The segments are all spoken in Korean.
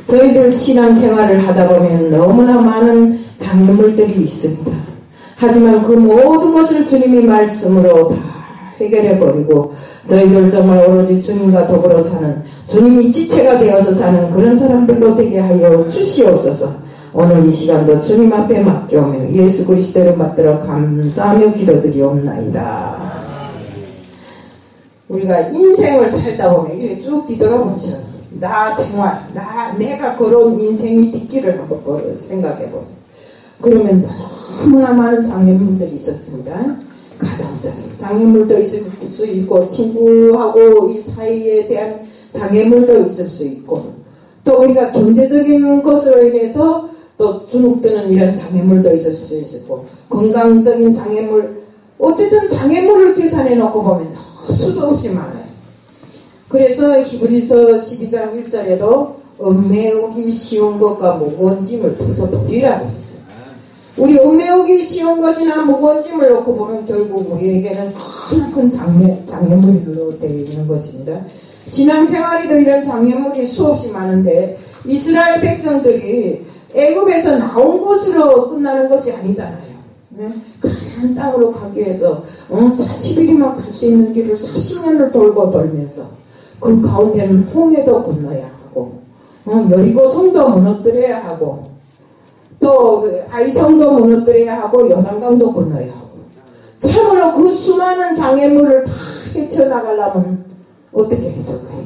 저희들 신앙생활을 하다 보면 너무나 많은 장애물들이 있습니다. 하지만 그 모든 것을 주님이 말씀으로 다 해결해버리고 저희들 정말 오로지 주님과 더불어 사는, 주님이 지체가 되어서 사는 그런 사람들로 되게 하여 주시옵소서. 오늘 이 시간도 주님 앞에 맡겨오며 예수 그리스도를 받들어 감사하며 기도드리옵나이다. 우리가 인생을 살다 보면 이렇게 쭉 뒤돌아보셔. 나 생활, 내가 걸어온 인생의 뒷길을 한번 생각해보세요. 그러면 너무나 많은 장애물들이 있었습니다. 가장자리 장애물도 있을 수 있고, 친구하고 이 사이에 대한 장애물도 있을 수 있고, 또 우리가 경제적인 것으로 인해서 또 주눅드는 이런 장애물도 있을 수 있고, 건강적인 장애물, 어쨌든 장애물을 계산해 놓고 보면 수도 없이 많아요. 그래서 히브리서 12장 1절에도 얽매우기 쉬운 것과 무거운 짐을 벗어버리라고 했어요. 우리 얽매우기 쉬운 것이나 무거운 짐을 놓고 보면 결국 우리에게는 큰 장애물로 되어 있는 것입니다. 신앙생활에도 이런 장애물이 수없이 많은데, 이스라엘 백성들이 애굽에서 나온 것으로 끝나는 것이 아니잖아요. 가나안 땅으로 가기 위해서 40일이면 갈 수 있는 길을 40년을 돌고 돌면서 그 가운데는 홍해도 건너야 하고, 여리고 성도 무너뜨려야 하고, 또 아이성도 무너뜨려야 하고, 요단강도 건너야 하고, 참으로 그 수많은 장애물을 다 헤쳐나가려면 어떻게 했을까요?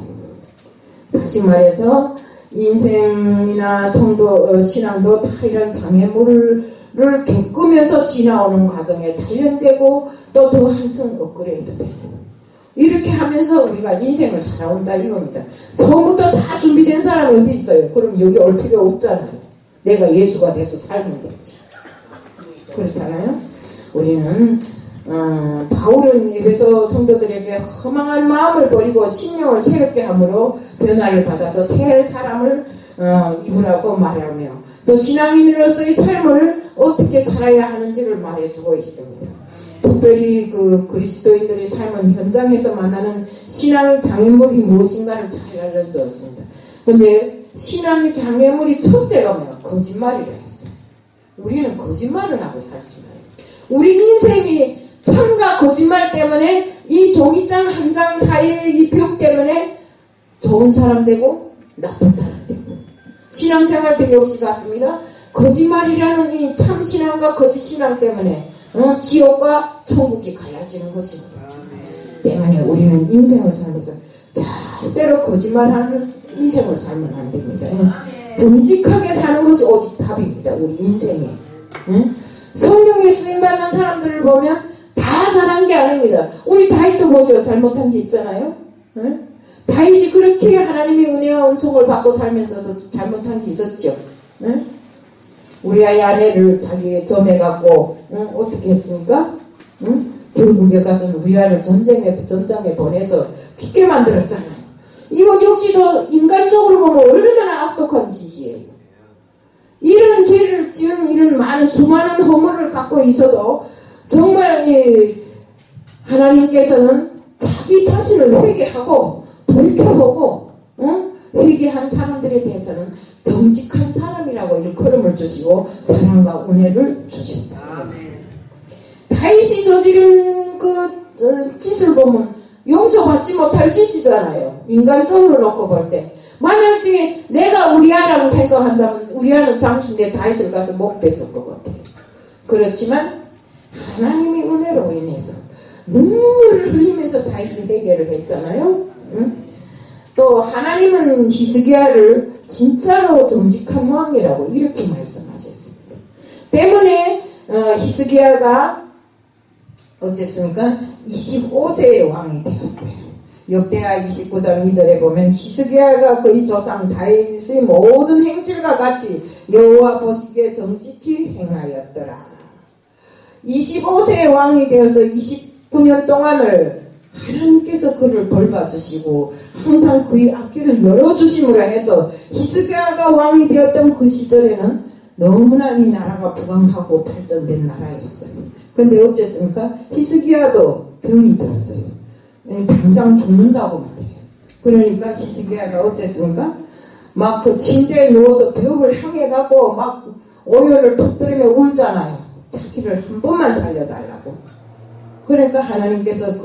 다시 말해서 인생이나 성도, 신앙도 다 이런 장애물을 겪으면서 지나오는 과정에 단련되고 또 더 한층 업그레이드 되고, 이렇게 하면서 우리가 인생을 살아온다 이겁니다. 처음부터 다 준비된 사람이 어디 있어요? 그럼 여기 올 필요 없잖아요. 내가 예수가 돼서 살면 되지. 그렇잖아요. 우리는 바울은 에베소 성도들에게 허망한 마음을 버리고 심령을 새롭게 함으로 변화를 받아서 새 사람을 입으라고 말하며, 또 신앙인으로서의 삶을 어떻게 살아야 하는지를 말해주고 있습니다. 특별히 그 그리스도인들의 삶은 현장에서 만나는 신앙의 장애물이 무엇인가를 잘 알려주었습니다. 근데 신앙의 장애물이 첫째가 뭐야? 거짓말이라 했어요. 우리는 거짓말을 하고 살지 말아요. 우리 인생이 참과 거짓말 때문에 이 종이장 한 장 사이의 이 벽 때문에 좋은 사람 되고 나쁜 사람 되고, 신앙생활 되게 없이 갔습니다. 거짓말이라는 이 참신앙과 거짓신앙 때문에 지옥과 천국이 갈라지는 것입니다. 때문에 우리는 인생을 살면서 절대로 거짓말하는 인생을 살면 안 됩니다. 정직하게 사는 것이 오직 답입니다. 우리 인생에. 성경에 쓰임받는 사람들을 보면 다 잘한 게 아닙니다. 우리 다윗도 보세요. 잘못한 게 있잖아요. 다윗이 그렇게 하나님의 은혜와 은총을 받고 살면서도 잘못한 게 있었죠. 우리아의 아내를 자기에게 점해갖고 어떻게 했습니까? 결국에 가서는 우리아를 전장에 보내서 죽게 만들었잖아요. 이것 역시도 인간적으로 보면 얼마나 악독한 짓이에요. 이런 죄를 지은 이런 많은 수많은 허물을 갖고 있어도 정말 하나님께서는 자기 자신을 회개하고 돌이켜보고 회개한 사람들에 대해서는 정직한 사람이라고 일컬음을 주시고 사랑과 은혜를 주신다. 다윗이 저지른 그 짓을 보면 용서받지 못할 짓이잖아요. 인간적으로 놓고 볼 때. 만약에 내가 우리아라고 생각한다면 우리아는 장수인데 다윗을 가서 못 뺏을 것 같아요. 그렇지만 하나님의 은혜로 인해서 눈물을 흘리면서 다윗이 해결을 했잖아요. 또 하나님은 히스기야를 진짜로 정직한 왕이라고 이렇게 말씀하셨습니다. 때문에 히스기야가 어쨌습니까? 25세의 왕이 되었어요. 역대하 29장 2절에 보면 히스기야가 그의 조상 다윗의 모든 행실과 같이 여호와 보시기에 정직히 행하였더라. 25세의 왕이 되어서 29년 동안을 하나님께서 그를 돌봐주시고 항상 그의 앞길을 열어주심으로 해서 히스기야가 왕이 되었던 그 시절에는 너무나 이 나라가 부강하고 발전된 나라였어요. 근데 어쨌습니까? 히스기야도 병이 들었어요. 당장 죽는다고 말해요. 그러니까 히스기야가 어쨌습니까? 막 그 침대에 누워서 벽을 향해 가고 막 오열을 터뜨리며 울잖아요. 자기를 한 번만 살려달라고. 그러니까 하나님께서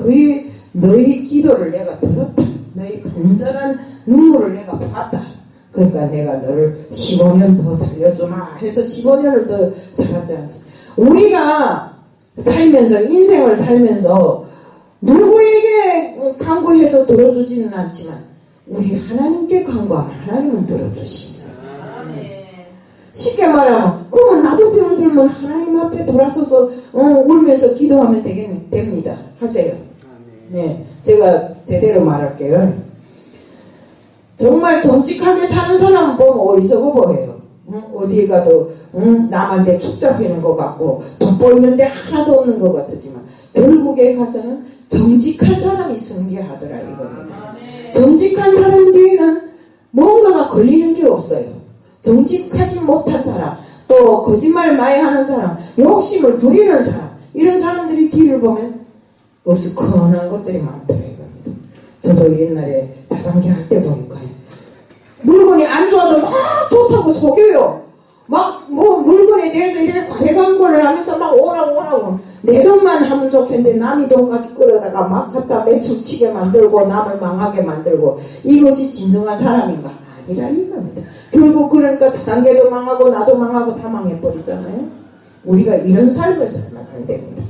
너희 기도를 내가 들었다. 너희 간절한 눈물을 내가 봤다. 그러니까 내가 너를 15년 더 살려주마 해서 15년을 더 살았지 않습니까? 우리가 살면서, 인생을 살면서 누구에게 간구해도 들어주지는 않지만 우리 하나님께 간구하면 하나님은 들어주십니다. 쉽게 말하면 그러면 나도 병 들면 하나님 앞에 돌아서서 울면서 기도하면 됩니다. 하세요. 네, 제가 제대로 말할게요. 정말 정직하게 사는 사람은 보면 어리석어 보여요. 어디에 가도 남한테 축 잡히는 것 같고 돋보이는데 하나도 없는 것 같지만 결국에 가서는 정직한 사람이 승리하더라 이겁니다. 정직한 사람 뒤에는 뭔가가 걸리는 게 없어요. 정직하지 못한 사람, 또 거짓말 많이 하는 사람, 욕심을 부리는 사람, 이런 사람들이 뒤를 보면 어수선한 것들이 많더라 이겁니다. 저도 옛날에 다단계 할 때 보니까요. 물건이 안 좋아도 막 좋다고 속여요. 막 뭐 물건에 대해서 이렇게 과대광고를 하면서 막 오라고 내 돈만 하면 좋겠는데 남의 돈까지 끌어다가 막 갖다 매출치게 만들고 남을 망하게 만들고 이것이 진정한 사람인가? 아니라 이겁니다. 결국 그러니까 다단계도 망하고 나도 망하고 다 망해버리잖아요. 우리가 이런 삶을 살면 안 됩니다.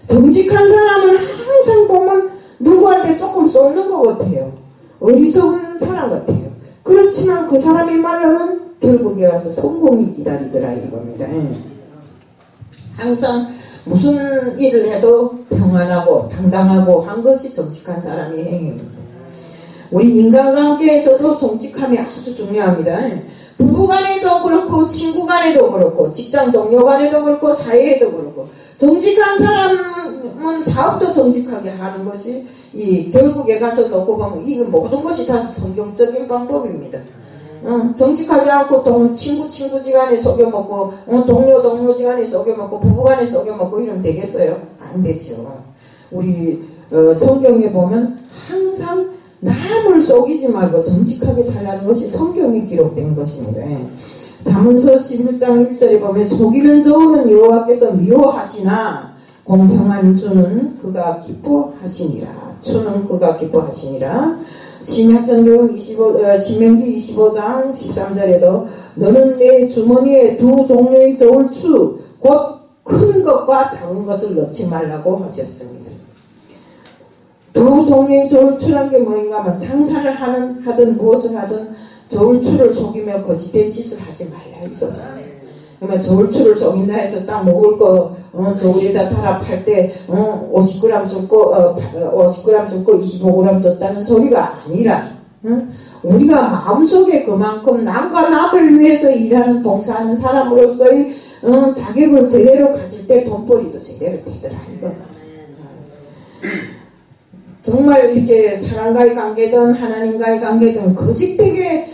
정직한 사람은 항상 보면 누구한테 조금 쏟는 것 같아요. 어리석은 사람 같아요. 그렇지만 그 사람의 말로는 결국에 와서 성공이 기다리더라 이겁니다. 항상 무슨 일을 해도 평안하고 당당하고 한 것이 정직한 사람의 행위입니다. 우리 인간관계에서도 정직함이 아주 중요합니다. 부부간에도 그렇고 친구간에도 그렇고 직장 동료 간에도 그렇고 사회에도 그렇고 정직한 사람은 사업도 정직하게 하는 것이 결국에 가서 놓고 보면 이거 모든 것이 다 성경적인 방법입니다. 정직하지 않고 친구지간에 속여먹고 동료지간에 속여먹고 부부간에 속여먹고 이러면 되겠어요? 안 되죠. 우리 성경에 보면 항상 남을 속이지 말고 정직하게 살라는 것이 성경에 기록된 것입니다. 잠언서 11장 1절에 보면 속이는 저울은 여호와께서 미워하시나 공평한 주는 그가 기뻐하시니라. 주는 그가 기뻐하시니라. 신약성경 신명기 25장 13절에도 너는 내 주머니에 두 종류의 저울추 곧 큰 것과 작은 것을 넣지 말라고 하셨습니다. 두 종류의 저울추란 게 뭐인가 하면 장사를 하든 무엇을 하든 저울추를 속이며 거짓된 짓을 하지 말라 했어요. 그러면 저울추를 속인다 해서 딱 먹을 거 저울에다 달아 팔 때 50g 줬고 50g 줬고 25g 줬다는 소리가 아니라 우리가 마음속에 그만큼 남과 남을 위해서 일하는 봉사하는 사람으로서의 자격을 제대로 가질 때 돈벌이도 제대로 되더라 이거. 정말 이렇게 사람과의 관계든 하나님과의 관계든 거짓되게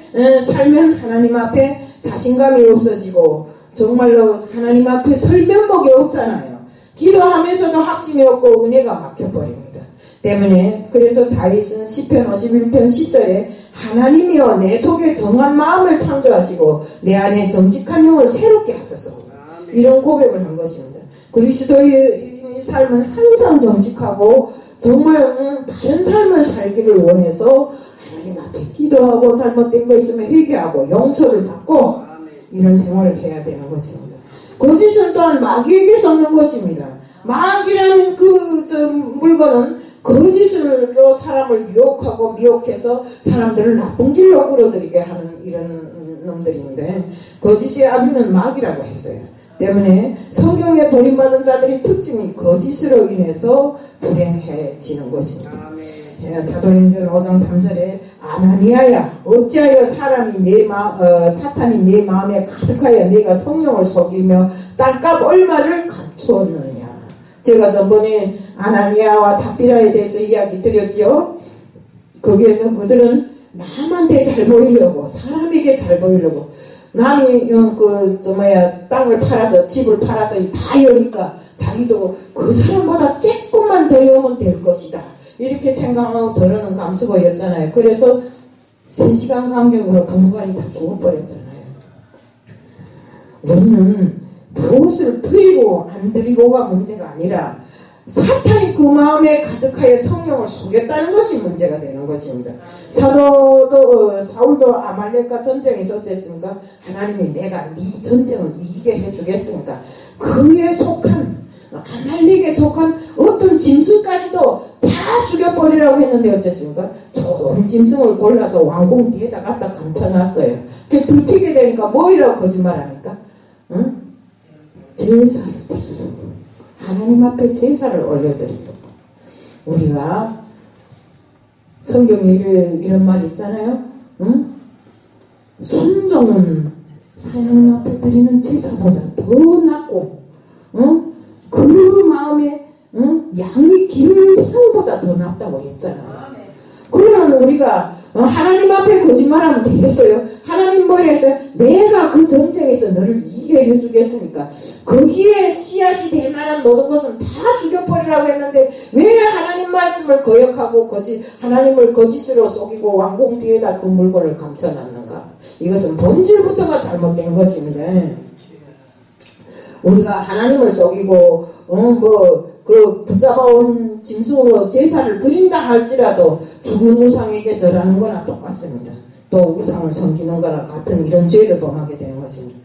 살면 하나님 앞에 자신감이 없어지고 정말로 하나님 앞에 설 면목이 없잖아요. 기도하면서도 확신이 없고 은혜가 막혀버립니다. 때문에 그래서 다윗은 시편 51편 10절에 하나님이여 내 속에 정한 마음을 창조하시고 내 안에 정직한 영을 새롭게 하소서 이런 고백을 한 것입니다. 그리스도의 삶은 항상 정직하고 정말 다른 삶을 살기를 원해서 하나님 앞에 기도하고 잘못된 거 있으면 회개하고 용서를 받고 이런 생활을 해야 되는 것입니다. 거짓은 또한 마귀에게 섞는 것입니다. 마귀라는 물건은 거짓으로 사람을 유혹하고 미혹해서 사람들을 나쁜 길로 끌어들이게 하는 이런 놈들입니다. 거짓의 아비는 마귀라고 했어요. 때문에 성경에 버림받은 자들의 특징이 거짓으로 인해서 불행해지는 것입니다. 사도행전 5장 3절에 아나니아야 어찌하여 사탄이 내 마음에 가득하여 네가 성령을 속이며 땅값 얼마를 감추었느냐. 제가 전번에 아나니아와 삽비라에 대해서 이야기 드렸죠. 거기에서 그들은 남한테 잘 보이려고 사람에게 잘 보이려고 남이 땅을 팔아서 집을 팔아서 다 여니까 자기도 그 사람보다 조금만 더 여면 될 것이다 이렇게 생각하고 더러는 감수거였잖아요. 그래서 3시간 간격으로 부부간이 다 죽어버렸잖아요. 우리는 무엇을 드리고 안 드리고가 문제가 아니라 사탄이 그 마음에 가득하여 성령을 속였다는 것이 문제가 되는 것입니다. 사울도 아말렉과 전쟁에서 어땠습니까? 하나님이 내가 네 전쟁을 이기게 해주겠습니까? 그에 속한 아말렉에 속한 어떤 짐승까지도 다 죽여버리라고 했는데 어쨌습니까? 좋은 짐승을 골라서 왕궁 뒤에다 갖다 감춰놨어요. 그 들키게 되니까 뭐이라고 거짓말합니까? 응? 제사를 드리려고, 하나님 앞에 제사를 올려드리려고. 우리가 성경에 이런 말 있잖아요. 응? 순종은 하나님 앞에 드리는 제사보다 더 낫고, 응? 그 마음에 양이 기름 향보다 더 낫다고 했잖아요. 그러면 우리가 하나님 앞에 거짓말하면 되겠어요? 하나님 뭐라 했어요? 내가 그 전쟁에서 너를 이기게 해주겠습니까? 거기에 씨앗이 될 만한 모든 것은 다 죽여버리라고 했는데 왜 하나님 말씀을 거역하고 하나님을 거짓으로 속이고 왕궁 뒤에다 그 물건을 감춰놨는가? 이것은 본질부터가 잘못된 것입니다. 우리가 하나님을 속이고 그 붙잡아온 짐승으로 제사를 드린다 할지라도 죽은 우상에게 절하는 거나 똑같습니다. 또 우상을 섬기는 거나 같은 이런 죄를 범하게 되는 것입니다.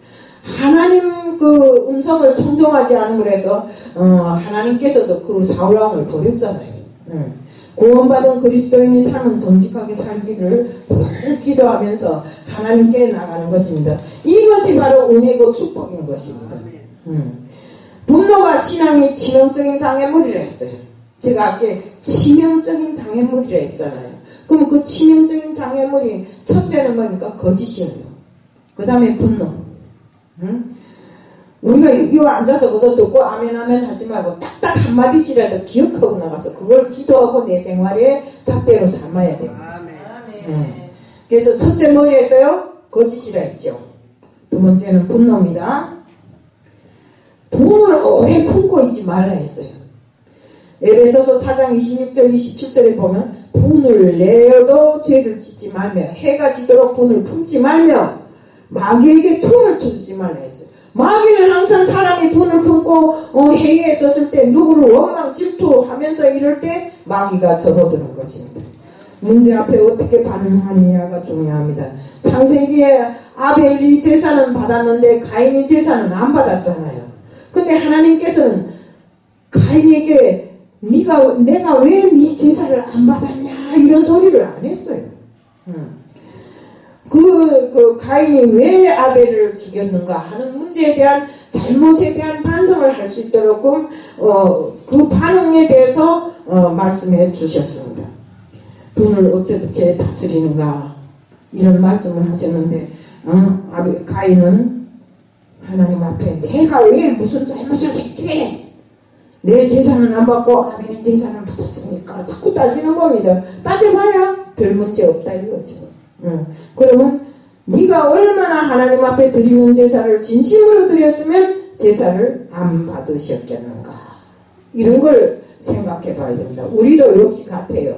하나님 그 음성을 청종하지 않음으로 해서 하나님께서도 그 사울왕을 버렸잖아요. 구원받은 그리스도인이 삶은 정직하게 살기를 늘 기도하면서 하나님께 나가는 것입니다. 이것이 바로 은혜고 축복인 것입니다. 분노가 신앙의 치명적인 장애물이라 했어요. 제가 아까 치명적인 장애물이라 했잖아요. 그럼 그 치명적인 장애물이 첫째는 뭐니까? 거짓이에요. 그 다음에 분노. 우리가 여기 앉아서 그저 듣고 아멘 아멘 하지 말고 딱딱 한마디씩이라도 기억하고 나가서 그걸 기도하고 내 생활에 잣대로 삼아야 됩니다. 그래서 첫째 뭐라 했어요? 거짓이라 했죠. 두 번째는 분노입니다. 분을 오래 품고 있지 말라 했어요. 에베소서 4장 26절 27절에 보면 분을 내어도 죄를 짓지 말며 해가 지도록 분을 품지 말며 마귀에게 틈을 두지 말라 했어요. 마귀는 항상 사람이 분을 품고 해에 졌을 때 누구를 원망 질투하면서 이럴 때 마귀가 접어드는 것입니다. 문제 앞에 어떻게 반응하느냐가 중요합니다. 창세기에 아벨이 제사는 받았는데 가인이 제사는 안 받았잖아요. 근데 하나님께서는 가인에게 내가 왜 네 제사를 안 받았냐 이런 소리를 안 했어요. 그 가인이 왜 아벨을 죽였는가 하는 문제에 대한 잘못에 대한 반성을 할 수 있도록 그 반응에 대해서 말씀해 주셨습니다. 분을 어떻게 다스리는가 이런 말씀을 하셨는데 가인은 하나님 앞에 내가 왜 무슨 잘못을 했기에 내 재산은 안 받고 아벨의 재산을 받았습니까? 자꾸 따지는 겁니다. 따져봐야 별 문제 없다 이거죠. 그러면 네가 얼마나 하나님 앞에 드리는 제사를 진심으로 드렸으면 제사를 안 받으셨겠는가 이런 걸 생각해 봐야 됩니다. 우리도 역시 같아요.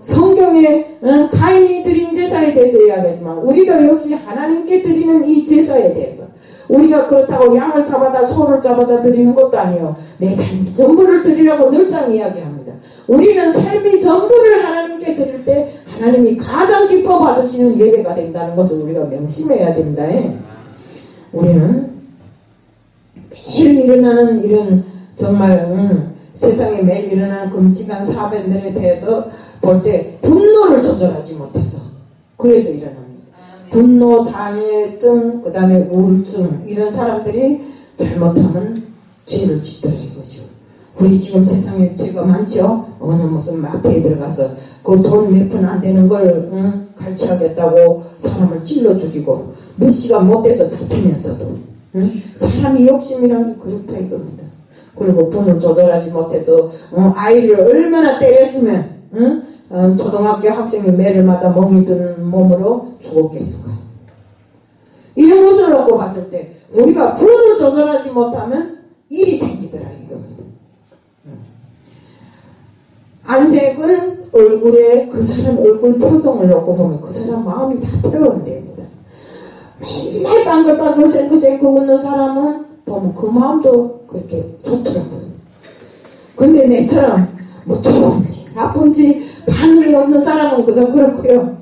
성경에 가인이 드린 제사에 대해서 이야기하지만 우리도 역시 하나님께 드리는 이 제사에 대해서 우리가 그렇다고 양을 잡아다 소를 잡아다 드리는 것도 아니에요. 내 삶 전부를 드리라고 늘상 이야기합니다. 우리는 삶이 전부를 하나님께 드릴 때 하나님이 가장 기뻐 받으시는 예배가 된다는 것을 우리가 명심해야 됩니다. 우리는 매일 일어나는 이런 정말 세상에 매일 일어나는 끔찍한 사변들에 대해서 볼 때 분노를 조절하지 못해서 그래서 일어납니다. 분노, 장애증, 그 다음에 우울증 이런 사람들이 잘못하면 죄를 짓더라 이거죠. 우리 지금 세상에 죄가 많죠. 어느 무슨 마트에 들어가서 그 돈 몇 푼 안 되는 걸 갈취하겠다고 사람을 찔러 죽이고 몇 시간 못 돼서 잡히면서도 사람이 욕심이란 게 그렇다 이겁니다. 그리고 분을 조절하지 못해서 아이를 얼마나 때렸으면 초등학교 학생이 매를 맞아 멍이 든 몸으로 죽었겠는가. 이런 것을 놓고 봤을 때 우리가 분을 조절하지 못하면 일이 생기더라 이겁니다. 안색은 얼굴에 그 사람 얼굴 표정을 놓고 보면 그 사람 마음이 다 표현됩니다. 맨날 빵글빵글 생긋생긋 웃는 사람은 보면 그 마음도 그렇게 좋더라고요. 근데 내처럼 뭐 좋은지 나쁜지 반응이 없는 사람은 그저 그렇고요.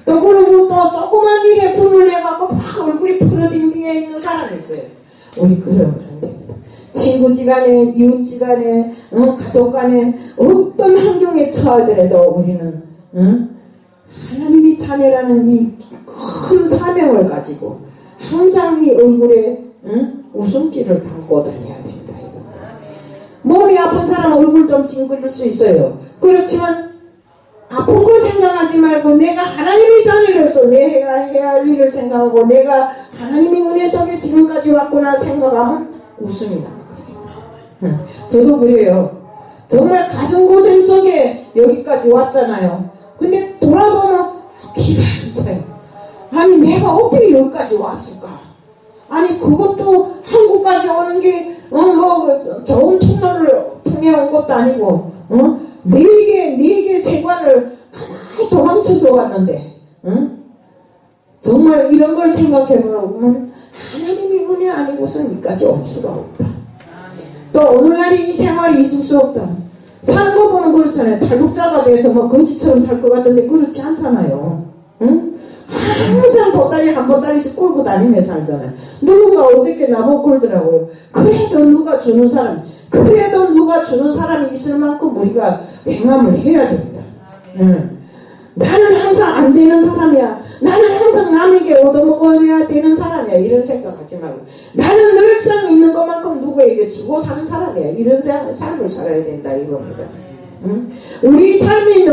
또 그러고 또 조그만 일에 분을 내갖고 막 얼굴이 푸르딩딩해 있는 사람이 있어요. 우리 그러면 안 됩니다. 친구지간에 이웃지간에 가족간에 어떤 환경에 처하더라도 우리는 하나님의 자녀라는 이 큰 사명을 가지고 항상 이 얼굴에 웃음기를 담고 다녀야 된다. 이거. 몸이 아픈 사람 얼굴 좀 찡그릴 수 있어요. 그렇지만 아픈 거 생각하지 말고 내가 하나님의 자녀로서 내가 해야 할 일을 생각하고 내가 하나님의 은혜 속에 지금까지 왔구나 생각하면 웃음이 나거든요. 저도 그래요. 정말 가슴 고생 속에 여기까지 왔잖아요. 근데 돌아보면 기가 안 차요. 아니 내가 어떻게 여기까지 왔을까? 아니 그것도 한국까지 오는 게 뭐 좋은 통로를 통해 온 것도 아니고 네 개 세관을 가만히 도망쳐서 왔는데 정말 이런 걸 생각해보면 하나님의 은혜 아니고선 여기까지 올 수가 없다. 또 오늘날 이 생활이 있을 수 없다. 사는 거 보면 그렇잖아요. 탈북자가 돼서 뭐 거지처럼 살 것 같은데 그렇지 않잖아요. 항상 보따리 한 보따리씩 끌고 다니며 살잖아요. 누군가 어저께 나보고 끌더라고요. 그래도 누가 주는 사람이 있을 만큼 우리가 행함을 해야 된다. 나는 항상 안 되는 사람이야. 나는 항상 남에게 얻어먹어야 되는 사람이야. 이런 생각하지 말고 나는 늘상 있는 것만큼 누구에게 주고 사는 사람이야. 이런 삶을 살아야 된다 이겁니다. 우리 삶이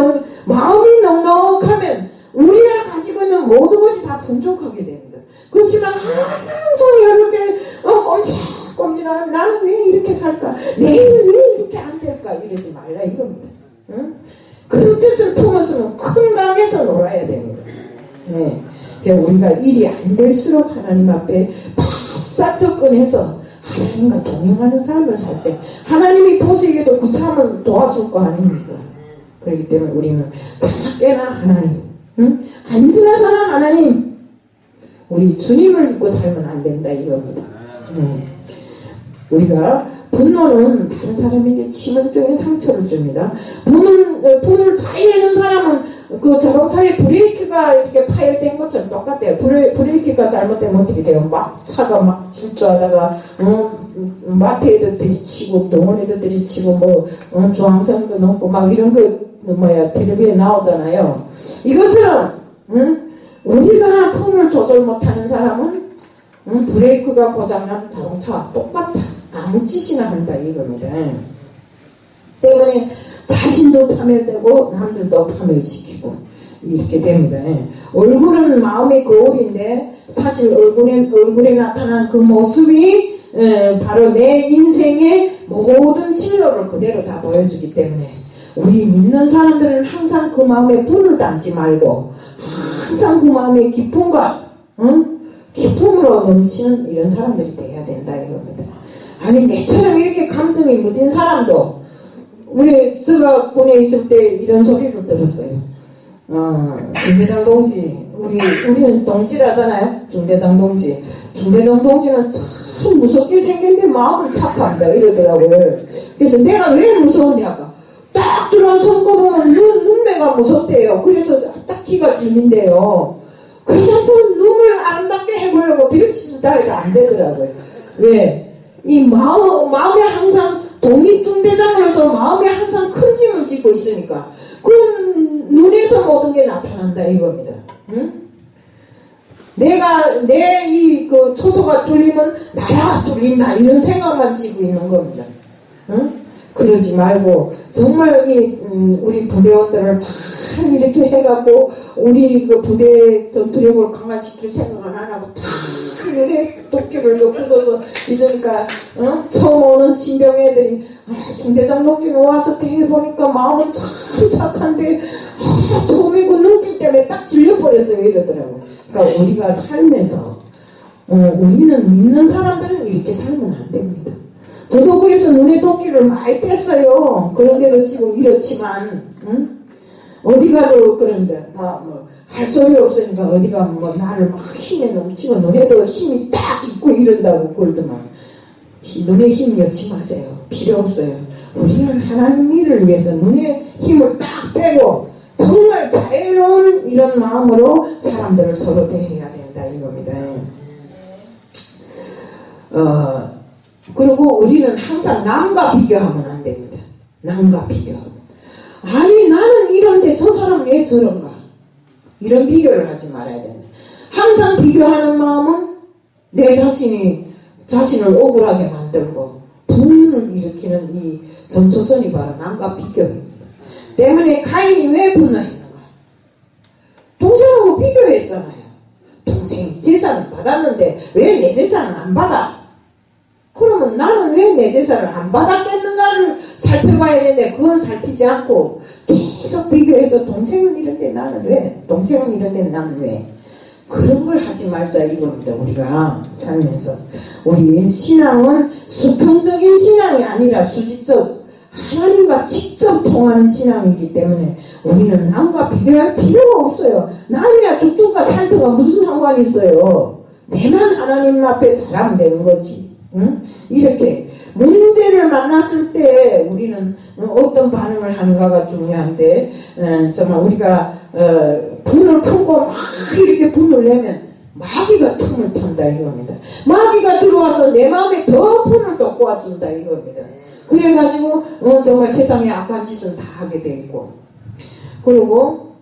마음이 넉넉하면 우리가 가지고 있는 모든 것이 다 풍족하게 됩니다. 그렇지만 항상 이렇게 꼼지락꼼지락 나는 왜 이렇게 살까? 내일은 왜 이렇게 안 될까? 이러지 말라 이겁니다. 큰 뜻을 품었으면 큰 강에서 놀아야 됩니다. 네. 우리가 일이 안 될수록 하나님 앞에 바싹 접근해서 하나님과 동행하는 삶을 살 때 하나님이 보시기에도 구참을 도와줄 거 아닙니까? 그렇기 때문에 우리는 자나깨나 하나님 안지나서나 하나님 우리 주님을 믿고 살면 안 된다 이겁니다. 우리가 분노는 다른 사람에게 치명적인 상처를 줍니다. 분을 잘 내는 사람은 그 자동차의 브레이크가 이렇게 파열된 것처럼 똑같아요. 브레이크가 잘못되면 어떻게 돼요? 막 차가 막 질주하다가 마트에도 들이치고 병원에도 들이치고 뭐 중앙선도 넘고 막 이런 거 텔레비에 나오잖아요. 이것처럼 우리가 품을 조절 못하는 사람은 브레이크가 고장난 자동차와 똑같아. 아무 짓이나 한다 이겁니다. 때문에 자신도 파멸되고 남들도 파멸시키고 이렇게 됩니다. 얼굴은 마음의 거울인데 사실 얼굴에 나타난 그 모습이 바로 내 인생의 모든 진로를 그대로 다 보여주기 때문에 우리 믿는 사람들은 항상 그 마음에 분을 담지 말고 항상 그 마음에 기쁨과 기쁨으로 넘치는 이런 사람들이 돼야 된다 이겁니다. 아니 내처럼 이렇게 감정이 무딘 사람도 제가 군에 있을 때 이런 소리를 들었어요. 중대장 동지 우리는 동지라잖아요. 중대장 동지는 참 무섭게 생겼는데 마음은 착한다 이러더라고요. 그래서 내가 왜 무서웠냐까 딱 들어온 손거 보면 눈매가 무섭대요. 그래서 딱 기가 질린대요. 그래서 눈을 아름답게 해보려고 별짓을 다 해도 안 되더라고요. 왜? 이 마음에 항상 독립중대장으로서 마음에 항상 큰 짐을 짓고 있으니까 그 눈에서 모든 게 나타난다 이겁니다. 내가 내 그 초소가 뚫리면 나라가 뚫린다 이런 생각만 지고 있는 겁니다. 그러지 말고 정말 우리 부대원들을 잘 이렇게 해갖고 우리 그 부대 전투력을 강화시킬 생각은 안 하고 다 이렇게 도끼를 놓고 서서 있으니까 처음 오는 신병 애들이 중대장 녹기는 와서 해보니까 마음은 참 착한데 처음에 그 눈길 때문에 딱 질려버렸어요 이러더라고요. 그러니까 우리가 삶에서 우리는 믿는 사람들은 이렇게 살면 안 됩니다. 저도 그래서 눈에 도끼를 많이 뗐어요. 그런데도 지금 이렇지만, 응? 어디 가도 그런데, 할 소리 없으니까 어디 가면 나를 막 힘에 넘치고 눈에도 힘이 딱 있고 이런다고 그러더만. 눈에 힘 넣지 마세요. 필요 없어요. 우리는 하나님 일을 위해서 눈에 힘을 딱 빼고 정말 자유로운 이런 마음으로 사람들을 서로 대해야 된다 이겁니다. 그리고 우리는 항상 남과 비교하면 안 됩니다. 남과 비교. 아니 나는 이런데 저 사람 왜 저런가? 이런 비교를 하지 말아야 됩니다. 항상 비교하는 마음은 내 자신을 억울하게 만들고 분을 일으키는 이 전초선이 바로 남과 비교입니다. 때문에 가인이 왜 분노했는가? 동생하고 비교했잖아요. 동생이 제사는 받았는데 왜 내 제사는 안 받아? 그러면 나는 왜 내 제사를 안 받았겠는가를 살펴봐야 되는데 그건 살피지 않고 계속 비교해서 동생은 이런데 나는 왜? 동생은 이런데 나는 왜? 그런 걸 하지 말자 이겁니다. 우리가 살면서 우리 신앙은 수평적인 신앙이 아니라 수직적 하나님과 직접 통하는 신앙이기 때문에 우리는 남과 비교할 필요가 없어요. 남이야 죽든가 살든가 무슨 상관이 있어요. 내만 하나님 앞에 잘하면 되는 거지. 응? 이렇게 문제를 만났을 때 우리는 어떤 반응을 하는가가 중요한데 정말 우리가 분을 품고 막 이렇게 분을 내면 마귀가 틈을 탄다 이겁니다. 마귀가 들어와서 내 마음에 더 분을 또 꼬아준다 이겁니다. 그래가지고 정말 세상에 악한 짓은 다 하게 돼 있고 그리고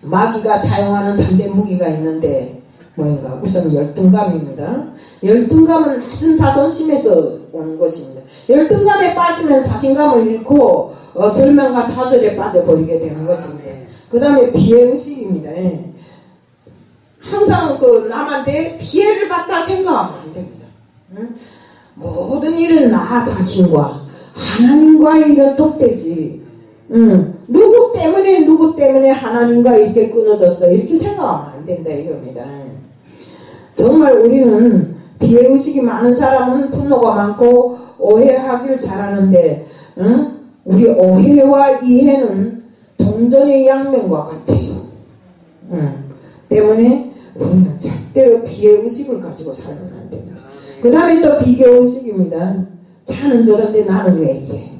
마귀가 사용하는 3대 무기가 있는데 뭐인가? 우선 열등감입니다. 열등감은 낮은 자존심에서 오는 것입니다. 열등감에 빠지면 자신감을 잃고 절망과 좌절에 빠져버리게 되는 것입니다. 그 다음에 피해의식입니다. 항상 그 남한테 피해를 받다 생각하면 안 됩니다. 모든 일은 나 자신과 하나님과의 이런 독대지. 누구 때문에 하나님과 이렇게 끊어졌어 이렇게 생각하면 안 된다 이겁니다. 정말 우리는 피해의식이 많은 사람은 분노가 많고 오해하길 잘하는데 우리 오해와 이해는 동전의 양면과 같아요. 때문에 우리는 절대로 피해의식을 가지고 살면 안 됩니다. 그 다음에 또 비교의식입니다. 자는 저런데 나는 왜 이래?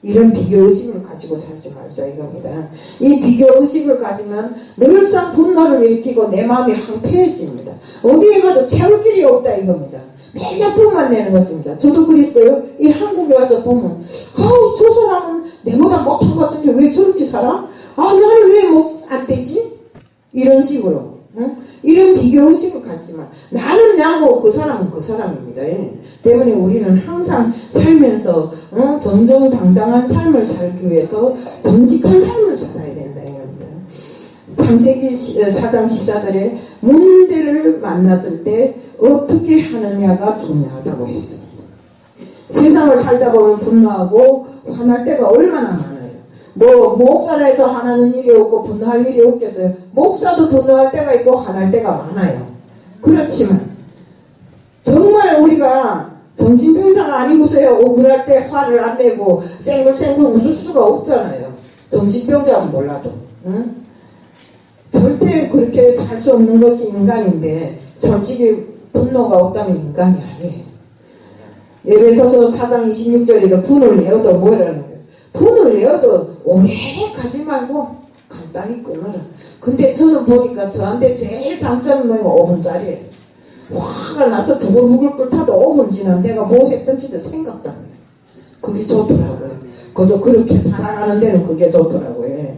이런 비교의식을 가지고 살지 말자 이겁니다. 이 비교의식을 가지면 늘상 분노를 일으키고 내 마음이 황폐해집니다. 어디에 가도 채울 길이 없다 이겁니다. 맨날 분만 내는 것입니다. 저도 그랬어요. 이 한국에 와서 보면 저 사람은 내보다 못한 것 같은데 왜 저렇게 살아? 나는 왜 안 되지? 이런 식으로 이런 비교의식을 갖지만 나는 나고 그 사람은 그 사람입니다. 때문에 우리는 항상 살면서 정정당당한 삶을 살기 위해서 정직한 삶을 살아야 된다. 창세기 4장 14절에 문제를 만났을 때 어떻게 하느냐가 중요하다고 했습니다. 세상을 살다 보면 분노하고 화날 때가 얼마나 많아요. 목사라 해서 화나는 일이 없고 분노할 일이 없겠어요. 목사도 분노할 때가 있고 화날 때가 많아요. 그렇지만 정말 우리가 정신병자가 아니고서야 억울할 때 화를 안 내고 쌩글쌩글 웃을 수가 없잖아요. 정신병자는 몰라도 절대 그렇게 살 수 없는 것이 인간인데 솔직히 분노가 없다면 인간이 아니에요. 에베소서 4장 26절에도 분을 내어도 뭐라는 거예요. 분을 내어도 오래 가지 말고 간단히 끊어라. 근데 저는 보니까 저한테 제일 장점은 5분짜리예요. 화가 나서 부글부글 끓타도 5분 지나면 내가 뭐 했던지도 생각도 안 해요. 그게 좋더라고요. 그저 그렇게 살아가는 데는 그게 좋더라고요.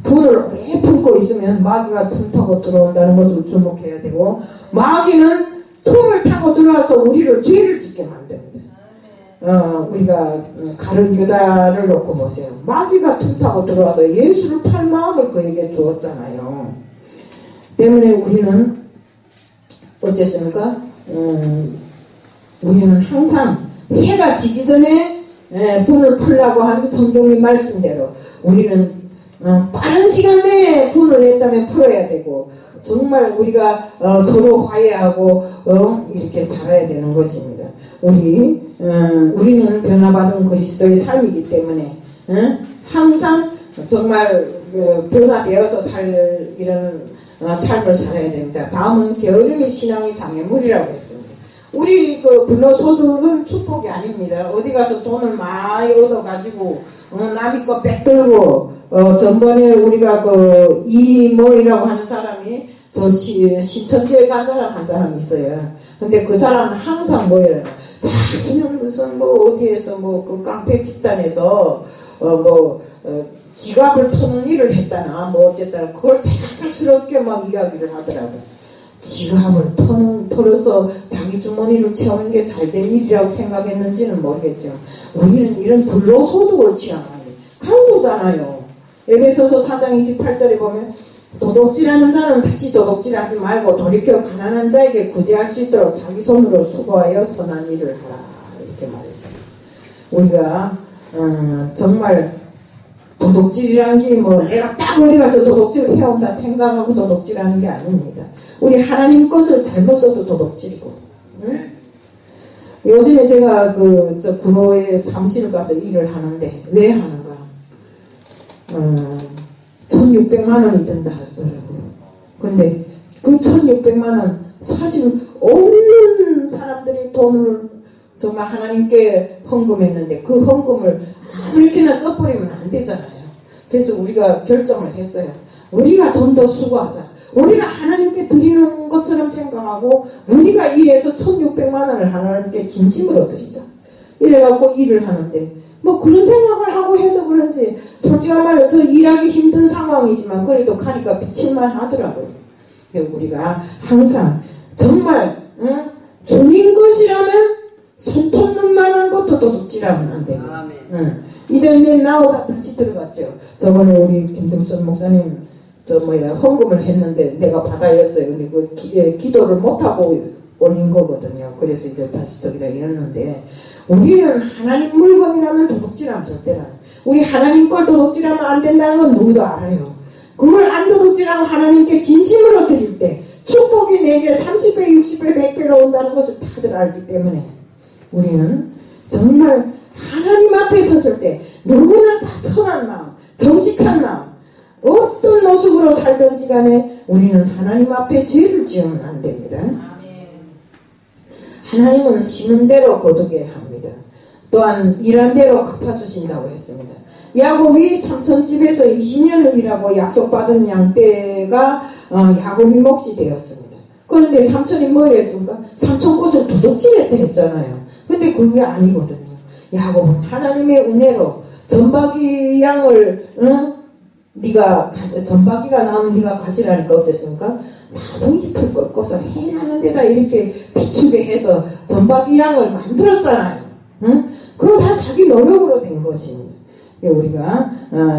분을 오래 품고 있으면 마귀가 틈 타고 들어온다는 것을 주목해야 되고 마귀는 틈을 타고 들어와서 우리를 죄를 짓게 만듭니다. 우리가 가룟 유다를 놓고 보세요. 마귀가 틈 타고 들어와서 예수를 팔 마음을 그에게 주었잖아요. 때문에 우리는 어쨌습니까? 우리는 항상 해가 지기 전에 분을 풀라고 하는 성경의 말씀대로 우리는 빠른 시간 내에 분을 냈다면 풀어야 되고 정말 우리가 서로 화해하고 이렇게 살아야 되는 것입니다. 우리는 변화받은 그리스도의 삶이기 때문에 항상 정말 변화되어서 살 이런 삶을 살아야 됩니다. 다음은 게으름이 신앙의 장애물이라고 했습니다. 우리 불로소득은 축복이 아닙니다. 어디 가서 돈을 많이 얻어가지고 남의 거 뺏들고 전번에 우리가 이모이라고 하는 사람이 저 신천지에 간 사람 한 사람이 있어요. 근데 그 사람은 항상 뭐예요? 자기는 무슨 어디에서 그 깡패 집단에서 지갑을 터는 일을 했다나 어쨌든 그걸 자랑스럽게 막 이야기를 하더라고요. 지갑을 털어서 자기 주머니를 채우는 게 잘된 일이라고 생각했는지는 모르겠지만 우리는 이런 불로소득을 취향하는 강도잖아요. 에베소서 4장 28절에 보면 도둑질하는 자는 다시 도둑질하지 말고 돌이켜 가난한 자에게 구제할 수 있도록 자기 손으로 수고하여 선한 일을 하라 이렇게 말했어요. 우리가 정말 도둑질이란 게 내가 딱 어디 가서 도둑질을 해온다 생각하고 도둑질하는 게 아닙니다. 우리 하나님 것을 잘못 써도 도둑질이고. 요즘에 제가 저 구로에 사무실 가서 일을 하는데 왜 하는가? 1,600만 원이 든다 하더라고요. 근데 그 1,600만 원 사실 없는 사람들이 돈을 정말 하나님께 헌금했는데 그 헌금을 아무렇게나 써버리면 안 되잖아요. 그래서 우리가 결정을 했어요. 우리가 좀 더 수고하자. 우리가 하나님께 드리는 것처럼 생각하고 우리가 일해서 1,600만 원을 하나님께 진심으로 드리자. 이래갖고 일을 하는데 그런 생각을 하고 해서 그런지 솔직한 말로 저 일하기 힘든 상황이지만 그래도 가니까 비칠만 하더라고요. 우리가 항상 정말 주님 것이라면 손톱는 만한 것도 도둑질하면 안 됩니다. 이전에 나오다 다시 들어갔죠. 저번에 우리 김동선 목사님 헌금을 했는데 내가 받아였어요. 근데 기도를 못하고 올린 거거든요. 그래서 이제 다시 저기다 이었는데 우리는 하나님 물건이라면 도둑질하면 절대로 안 돼. 우리 하나님 걸 도둑질하면 안 된다는 건 누구도 알아요. 그걸 안 도둑질하고 하나님께 진심으로 드릴 때 축복이 내게 30배, 60배, 100배로 온다는 것을 다들 알기 때문에 우리는 정말 하나님 앞에 섰을 때 누구나 다 선한 마음, 정직한 마음, 어떤 모습으로 살든지 간에 우리는 하나님 앞에 죄를 지으면 안 됩니다. 하나님은 심은 대로 거두게 합니다. 또한 일한 대로 갚아주신다고 했습니다. 야곱이 삼촌집에서 20년을 일하고 약속받은 양떼가 야곱이 몫이 되었습니다. 그런데 삼촌이 뭘 했습니까? 삼촌 것을 도둑질했다 했잖아요. 근데 그게 아니거든요. 야곱은 하나님의 은혜로 전박이 양을 전박이가 나오면 네가 가지라니까 어땠습니까? 나무 잎을 꺾어서 해나는 데다 이렇게 비추게 해서 전박이 양을 만들었잖아요. 그거 다 자기 노력으로 된 것입니다. 우리가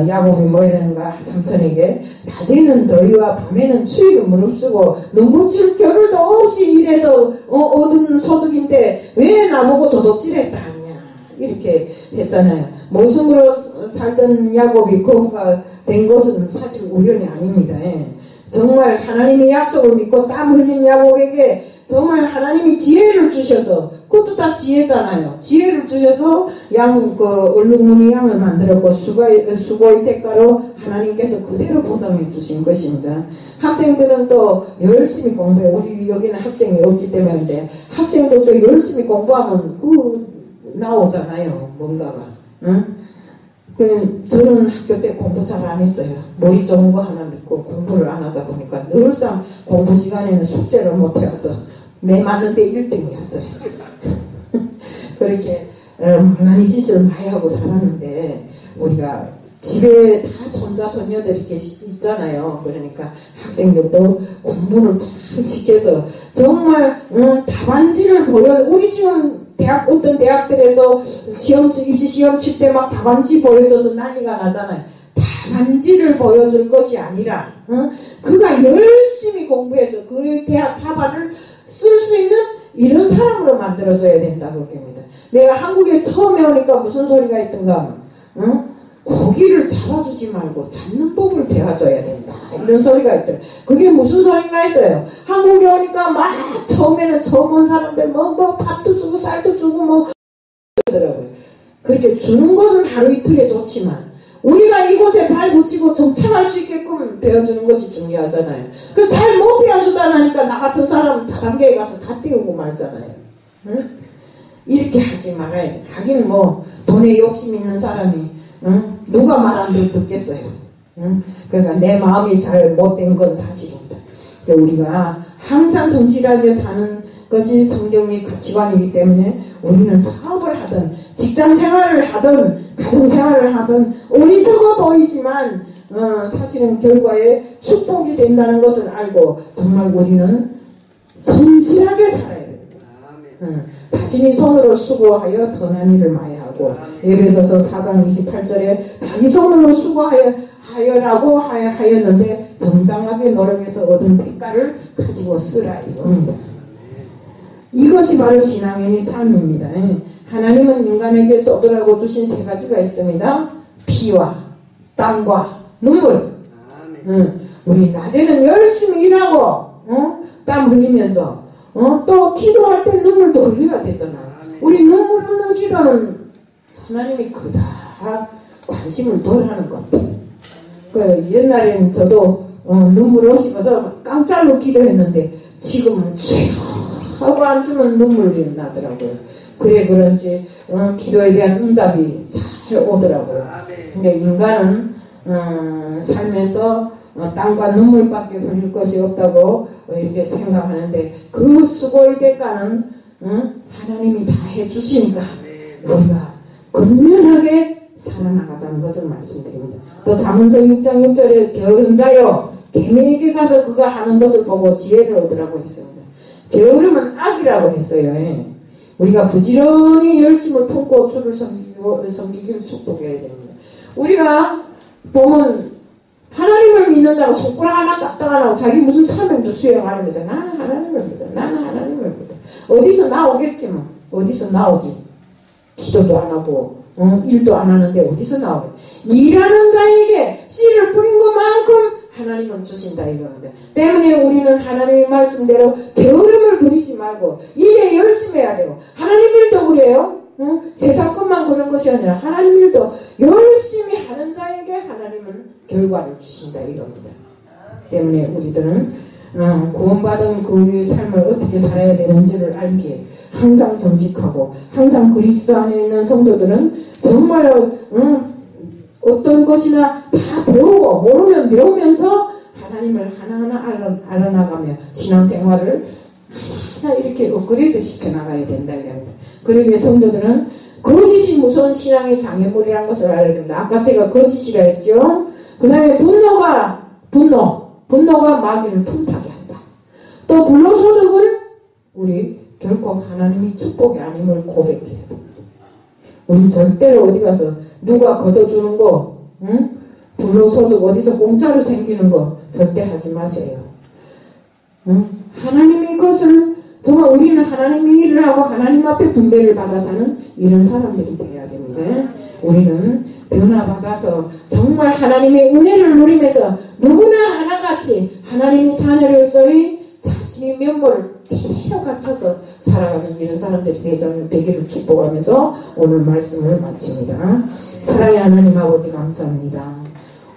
야곱이 뭐 이러는가 삼촌에게 낮에는 더위와 밤에는 추위를 무릅쓰고 눈부칠 겨를도 없이 일해서 얻은 소득인데 왜 나보고 도둑질했다 하냐 이렇게 했잖아요. 모순으로 살던 야곱이 거부가 된 것은 사실 우연이 아닙니다. 정말 하나님의 약속을 믿고 땀 흘린 야곱에게 정말 하나님이 지혜를 주셔서 그것도 다 지혜잖아요. 지혜를 주셔서 얼룩무늬 양을 만들었고 수고의 대가로 하나님께서 그대로 보상해 주신 것입니다. 학생들은 또 열심히 공부해. 우리 여기는 학생이 없기 때문에 학생들도 열심히 공부하면 나오잖아요. 뭔가가. 저는 학교 때 공부 잘 안 했어요. 머리 좋은 거 하나 믿고 공부를 안 하다 보니까 늘상 공부 시간에는 숙제를 못 해와서 매 맞는데 1등이었어요. 그렇게 많이 짓을 많이 하고 살았는데 우리가 집에 다 손자 손녀들 이렇게 있잖아요. 그러니까 학생들도 공부를 잘 시켜서 정말 답안지를 우리 지금 어떤 대학들에서 입시 시험 칠 때 막 답안지 보여줘서 난리가 나잖아요. 답안지를 보여줄 것이 아니라 그가 열심히 공부해서 그 대학 답안을 쓸 수 있는 이런 사람으로 만들어줘야 된다고 봅니다. 내가 한국에 처음에 오니까 무슨 소리가 있던가 고기를 잡아주지 말고 잡는 법을 배워줘야 된다. 이런 소리가 있더라고요. 그게 무슨 소린가 했어요. 한국에 오니까 막 처음에는 처음 온 사람들 뭐 밥도 주고 쌀도 주고 뭐 그러더라고요. 그렇게 주는 것은 하루 이틀에 좋지만 우리가 이곳에 발 붙이고 정착할 수 있게끔 배워주는 것이 중요하잖아요. 그 잘 못 배워주다 나니까 나 같은 사람은 다단계에 가서 다 띄우고 말잖아요. 응? 이렇게 하지 말아요. 하긴 뭐 돈에 욕심 있는 사람이 응? 누가 말하는 듣겠어요. 응? 그러니까 내 마음이 잘 못된 건 사실입니다. 우리가 항상 성실하게 사는 것이 성경의 가치관이기 때문에 우리는 사업을 하든 직장 생활을 하든 가정 생활을 하든 어리석어 보이지만 사실은 결과에 축복이 된다는 것을 알고 정말 우리는 성실하게 살아야 됩니다. 자신이 손으로 수고하여 선한 일을 마해하고 에베소서 4장 28절에 자기 손으로 수고하여라고 하였는데 정당하게 노력해서 얻은 대가를 가지고 쓰라 이겁니다. 이것이 바로 신앙인의 삶입니다. 하나님은 인간에게 쏟으라고 주신 세 가지가 있습니다. 피와 땀과 눈물. 우리 낮에는 열심히 일하고 땀 흘리면서 또 기도할 때 눈물도 흘려야 되잖아. 우리 눈물 없는 기도는 하나님이 그다 관심을 덜 하는 것 같아. 그 옛날에는 저도 눈물 없이 그저 깡짤로 기도했는데 지금은 하고 앉으면 눈물이 나더라고요. 그래 그런지 기도에 대한 응답이 잘 오더라고요. 근데 인간은 살면서 땀과 눈물밖에 흘릴 것이 없다고 이렇게 생각하는데 그 수고의 대가는 하나님이 다 해주시니까 우리가 근면하게 살아나가자는 것을 말씀드립니다. 또 잠언서 6장 6절에 게으른 자여 개미에게 가서 그가 하는 것을 보고 지혜를 얻으라고 했습니다. 게으름은 악이라고 했어요. 우리가 부지런히 열심을 품고 주를 섬기기를 축복해야 됩니다. 우리가 보면 하나님을 믿는다고 손가락 하나 까딱 안 하고 자기 무슨 사명도 수행 안 하면서 나는 하나님을 믿어. 나는 하나님을 믿어. 어디서 나오겠지 뭐. 어디서 나오기. 기도도 안 하고 일도 안 하는데 어디서 나오게. 일하는 자에게 씨를 뿌린 것만큼 하나님은 주신다 이겁니다. 때문에 우리는 하나님의 말씀대로 게으름을 부리지 말고 일에 열심히 해야 되고 하나님 일도 그래요. 세상 것만 그런 것이 아니라 하나님 일도 열심히 하는 자에게 하나님은 결과를 주신다 이겁니다. 때문에 우리들은 구원받은 그 삶을 어떻게 살아야 되는지를 알기에 항상 정직하고 항상 그리스도 안에 있는 성도들은 정말로 어떤 것이나 다 배우고 모르면 배우면서 하나님을 하나하나 알아나가며 신앙생활을 하나 이렇게 업그레이드 시켜나가야 된다 이랍니다. 그러기에 성도들은 거짓이 무서운 신앙의 장애물이라는 것을 알아야 됩니다. 아까 제가 거짓이라 했죠. 그 다음에 분노가 마귀를 틈타게 한다. 또 불로소득은 우리 결코 하나님이 축복이 아님을 고백해야 됩니다. 우리 절대로 어디 가서 누가 거저주는 거 불로소득 어디서 공짜로 생기는 거 절대 하지 마세요. 하나님의 것을 정말 우리는 하나님의 일을 하고 하나님 앞에 분배를 받아 사는 이런 사람들이 되어야 됩니다. 우리는 변화받아서 정말 하나님의 은혜를 누리면서 누구나 하나같이 하나님의 자녀로서의 자신의 면모를 제대로 갖춰서 살아가는 이런 사람들이 되기를 축복하면서 오늘 말씀을 마칩니다. 사랑의 하나님 아버지 감사합니다.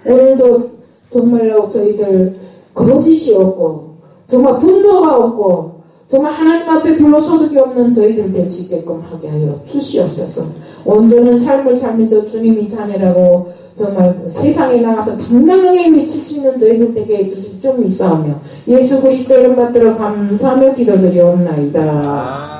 오늘도 정말로 저희들 거짓이 없고 정말 분노가 없고 정말 하나님 앞에 불로소득이 없는 저희들 될 수 있게끔 하게 하여 주시옵소서. 온전한 삶을 살면서 주님이 자녀라고 정말 세상에 나가서 당당하게 미칠 수 있는 저희들 되게 해주실 좀 있어하며 예수 그리스도 이름 받들어 감사하며 기도드리옵나이다.